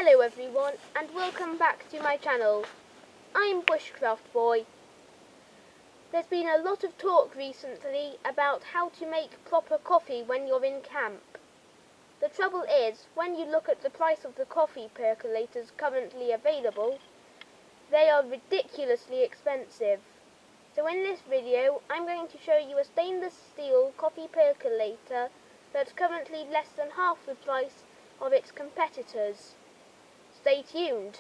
Hello everyone and welcome back to my channel. I'm Bushcraft Boy. There's been a lot of talk recently about how to make proper coffee when you're in camp. The trouble is, when you look at the price of the coffee percolators currently available, they are ridiculously expensive. So in this video, I'm going to show you a stainless steel coffee percolator that's currently less than half the price of its competitors. Stay tuned.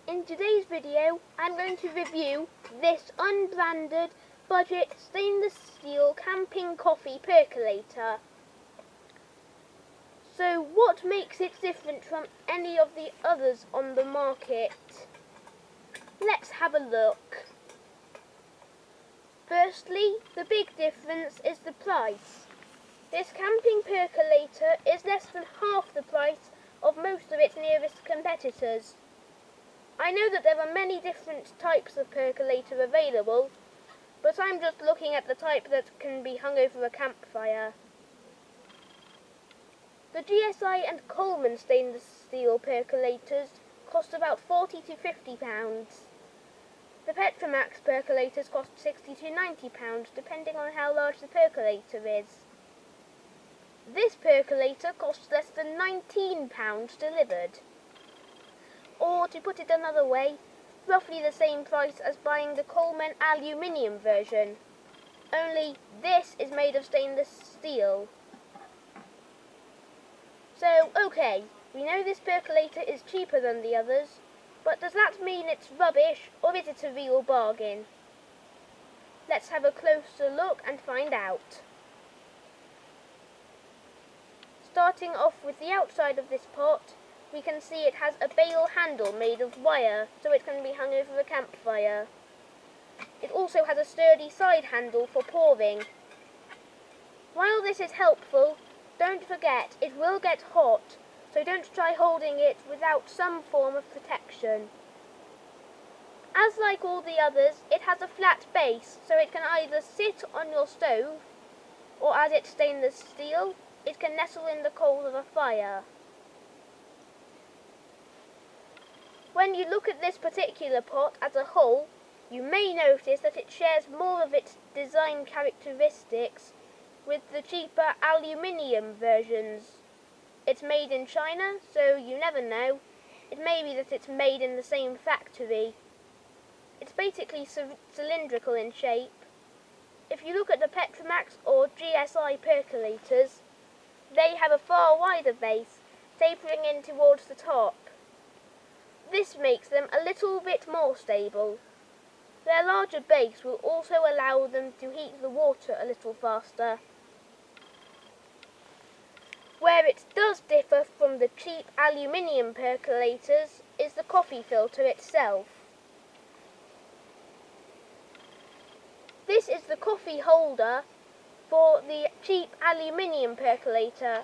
In today's video, I'm going to review this unbranded budget stainless steel camping coffee percolator. So what makes it different from any of the others on the market? Let's have a look. Firstly, the big difference is the price. This camping percolator is less than half the price of most of its nearest competitors. I know that there are many different types of percolator available, but I'm just looking at the type that can be hung over a campfire. The GSI and Coleman stainless steel percolators cost about £40 to £50. The Petromax percolators cost £60 to £90, depending on how large the percolator is. This percolator costs less than £19 delivered. Or, to put it another way, roughly the same price as buying the Coleman aluminium version. Only this is made of stainless steel. So, okay, we know this percolator is cheaper than the others, but does that mean it's rubbish, or is it a real bargain? Let's have a closer look and find out. Starting off with the outside of this pot, we can see it has a bale handle made of wire, so it can be hung over a campfire. It also has a sturdy side handle for pouring. While this is helpful, don't forget it will get hot, so don't try holding it without some form of protection. As like all the others, it has a flat base, so it can either sit on your stove, or as it's stainless steel, it can nestle in the coals of a fire. When you look at this particular pot as a whole, you may notice that it shares more of its design characteristics with the cheaper aluminium versions. It's made in China, so you never know. It may be that it's made in the same factory. It's basically cylindrical in shape. If you look at the Petromax or GSI percolators, they have a far wider base, tapering in towards the top. This makes them a little bit more stable. Their larger base will also allow them to heat the water a little faster. Where it does differ from the cheap aluminium percolators is the coffee filter itself. This is the coffee holder for the cheap aluminium percolator,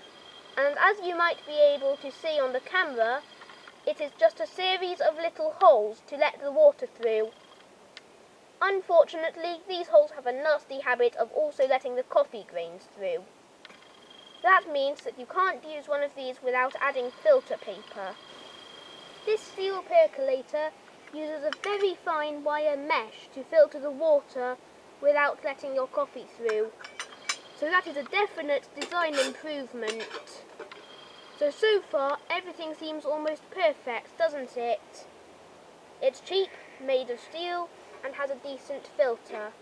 and as you might be able to see on the camera, it is just a series of little holes to let the water through. Unfortunately, these holes have a nasty habit of also letting the coffee grains through. That means that you can't use one of these without adding filter paper. This steel percolator uses a very fine wire mesh to filter the water without letting your coffee through. So that is a definite design improvement. So far, everything seems almost perfect, doesn't it? It's cheap, made of steel, and has a decent filter.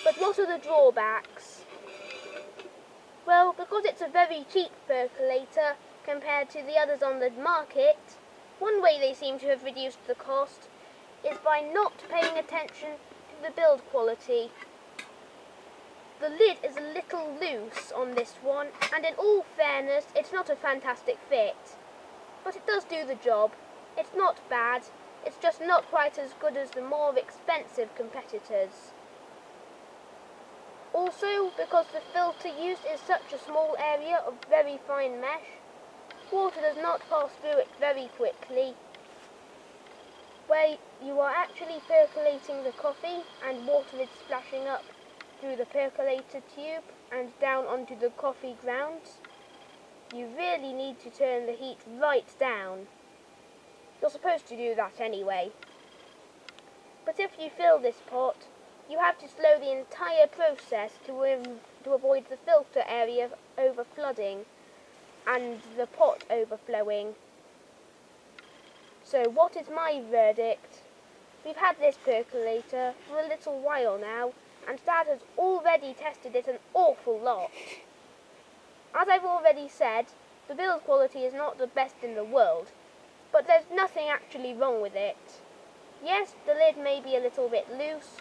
But what are the drawbacks? Well, because it's a very cheap percolator compared to the others on the market, one way they seem to have reduced the cost is by not paying attention to the build quality. The lid is a little loose on this one, and in all fairness, it's not a fantastic fit. But it does do the job. It's not bad, it's just not quite as good as the more expensive competitors. Also, because the filter used is such a small area of very fine mesh, water does not pass through it very quickly. Where you are actually percolating the coffee and water is splashing up through the percolator tube and down onto the coffee grounds, you really need to turn the heat right down. You're supposed to do that anyway. But if you fill this pot, you have to slow the entire process to avoid the filter area overflooding and the pot overflowing. So what is my verdict? We've had this percolator for a little while now, and Dad has already tested it an awful lot. As I've already said, the build quality is not the best in the world, but there's nothing actually wrong with it. Yes, the lid may be a little bit loose,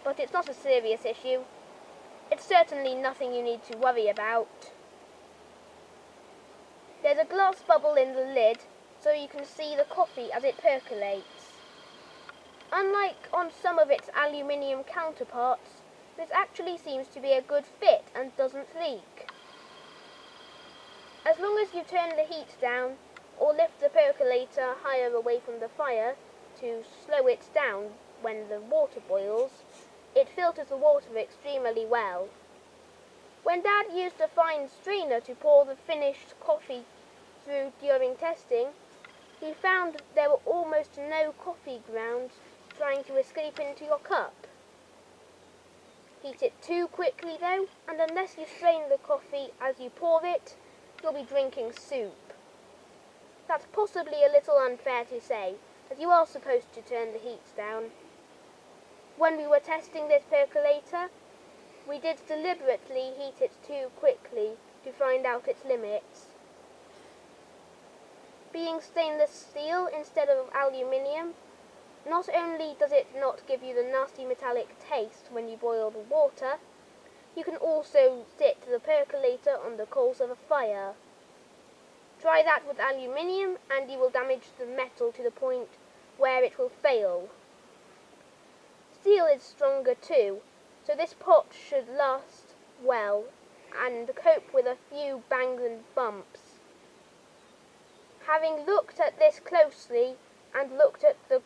but it's not a serious issue. It's certainly nothing you need to worry about. There's a glass bubble in the lid, so you can see the coffee as it percolates. Unlike on some of its aluminium counterparts, this actually seems to be a good fit and doesn't leak. As long as you turn the heat down, or lift the percolator higher away from the fire to slow it down when the water boils, it filters the water extremely well. When Dad used a fine strainer to pour the finished coffee through during testing, he found there were almost no coffee grounds trying to escape into your cup. Heat it too quickly though, and unless you strain the coffee as you pour it, you'll be drinking soup. That's possibly a little unfair to say, as you are supposed to turn the heat down. When we were testing this percolator, we did deliberately heat it too quickly to find out its limits. Being stainless steel instead of aluminium, not only does it not give you the nasty metallic taste when you boil the water, you can also sit the percolator on the coals of a fire. Try that with aluminium and you will damage the metal to the point where it will fail. Steel is stronger too, so this pot should last well and cope with a few bangs and bumps. Having looked at this closely and looked at the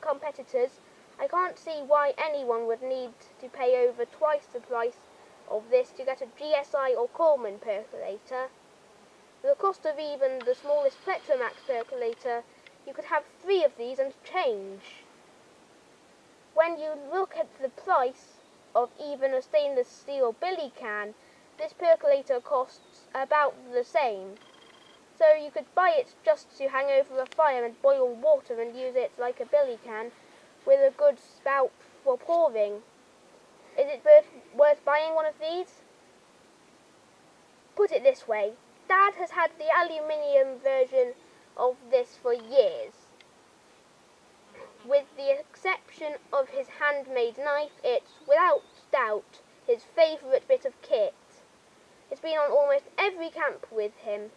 competitors, I can't see why anyone would need to pay over twice the price of this to get a GSI or Coleman percolator. For the cost of even the smallest Petromax percolator, you could have 3 of these and change. When you look at the price of even a stainless steel billy can, this percolator costs about the same. So you could buy it just to hang over a fire and boil water and use it like a billy can with a good spout for pouring. Is it worth buying one of these? Put it this way, Dad has had the aluminium version of this for years. With the exception of his handmade knife, it's without doubt his favourite bit of kit. It's been on almost every camp with him.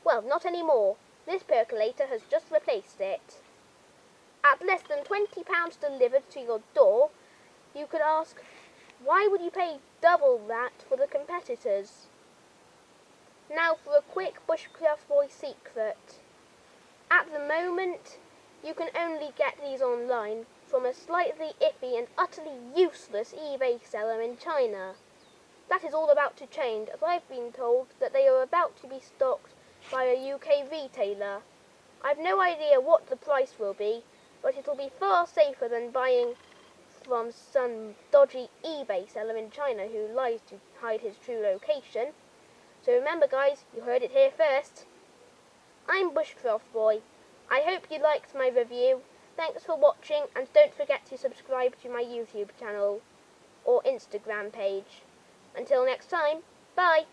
Well, not anymore. This percolator has just replaced it. At less than £20 delivered to your door, you could ask, why would you pay double that for the competitors? Now for a quick Bushcraft boy secret. At the moment, you can only get these online from a slightly iffy and utterly useless eBay seller in China. That is all about to change, as I've been told that they are about to be stocked by a UK retailer. I've no idea what the price will be, but it'll be far safer than buying from some dodgy eBay seller in China who lies to hide his true location. So remember guys, you heard it here first. I'm Bushcraft Boy. I hope you liked my review. Thanks for watching, and don't forget to subscribe to my YouTube channel or Instagram page. Until next time, bye!